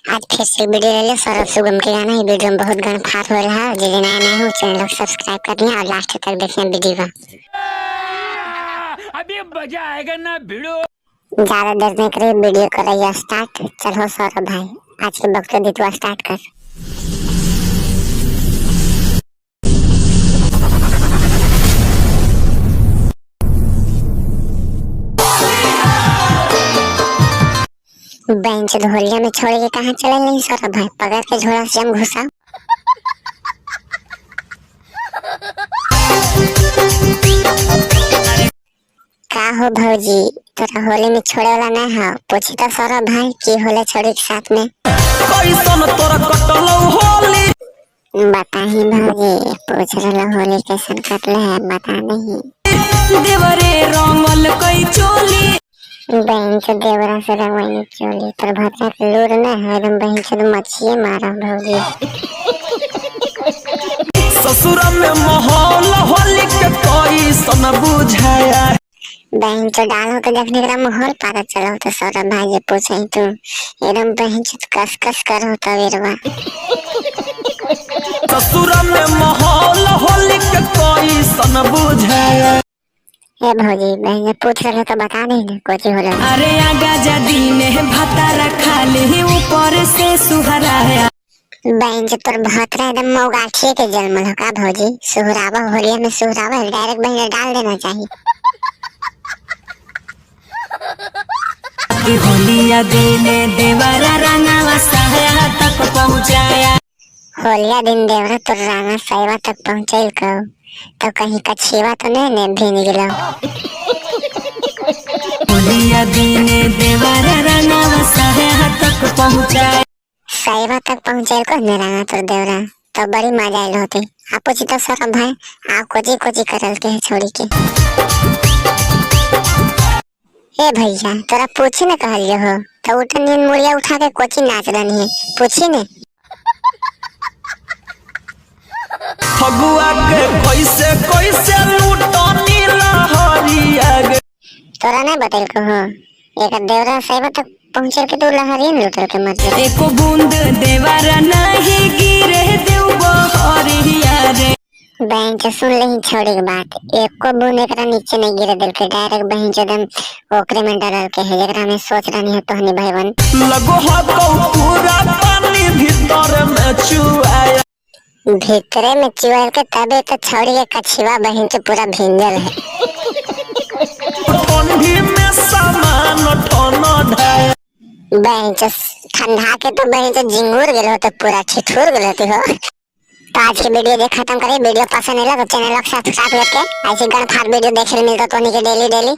आज फिर से वीडियो ले लो सौरभ सुगम के गाना। ये वीडियो में बहुत गन फाट हो रहा है। जो नया नया हो चैनल को सब्सक्राइब कर दिया और लास्ट तक देखना वीडियो का। अभी मजा आएगा ना भिड़ो। ज्यादा देर नहीं करे, वीडियो कर रही है स्टार्ट। चलो सौरभ भाई आज के वक्त तू स्टार्ट कर। बेंच ढोलिया में छोड़ के कहाँ चले नहीं सौरभ भाई, पकड़ के झोला से हम घुसा। का हो भौजी, तोरा होली में छोड़े वाला ना है? पूछी तो सौरभ भाई की होले छोड़ी के साथ में कैसन तोरा कटल होली बताही भौजी। पूछ रहा होली कैसन कटले है बता नहीं। देवरे रंगल कई चोली बेंच देवरा से रंगवाई चोली तर भद्रा के लूर ना है एकदम। बेंच तो मच्छी मारा भौजी। ससुर में माहौल होली के कैसन बुझाया। बेंच डालो तो देखने का माहौल पता चलो तो सौरभ भाई ये पूछे तू एकदम बेंच कस कस करो तवेरवा। ससुर में माहौल होली के कैसन बुझाया। ए भौजी बहन पूछ रहे तो बता दे ना कोची होला। अरे आगा जदी में भाता रखा ले ऊपर से सुहराया। बेंच पर भतरा एकदम मौगाठी के जन्मल का भौजी। सुहरावा होलिया में सुहरावा डायरेक्ट बहन डाल देना चाहिए। होलिया देने देवरा रंगावा साया तक पहुंचाया। होलिया दिन देवरा तो राना साइवा तक पहुंचल को तो कहीं कछीवा तो नहीं भीन गेलो। होलिया देने देवरा रंगावा साया तक पहुंचाया। साइवा तक पहुंचल को ने राना तो देवरा तो बड़ी मजा आइल होती। आप पूछी तो सौरभ भाई आप कोची कोची करल के है छोड़ी के। ए भैया तोरा पूछी न कहलियो हो तो उठन दिन मुड़िया उठा के कोची नाच रही है पूछी ने। फगुआ के कैसे कैसे लूटनी लहरिया गे। तोरा नहीं बतल को हो एक देवरा साइवा तक पहुंचल के तू लहरिया न लूटल के मत। एको बूंद देवरा नहीं गिरे देव बहरिया रे। बेंच सुन ले छोड़ी के बात एको बूंद एकरा नीचे नहीं गिरे दिल के डायरेक्ट बहन एकदम ओकरे में डरल के है जेकरा में सोच रही है तोहनी भाईवन। लगो हा को पूरा पानी भीतर में चुआया। भीतरे में चुआल के तबे तो छोड़ी के कछिवा बहन के पूरा भिंजल है। ठंडी में सामान ठन ढाया। बेंच ठंडा के तो बहन तो जिंगूर गेल हो तो पूरा ठिठुर गेल होती हो। तो आज की वीडियो देख खत्म करें। वीडियो पसंद आया तो चैनल को सब्सक्राइब करके ऐसी गन फाड़ वीडियो देखे मिलता तो डेली।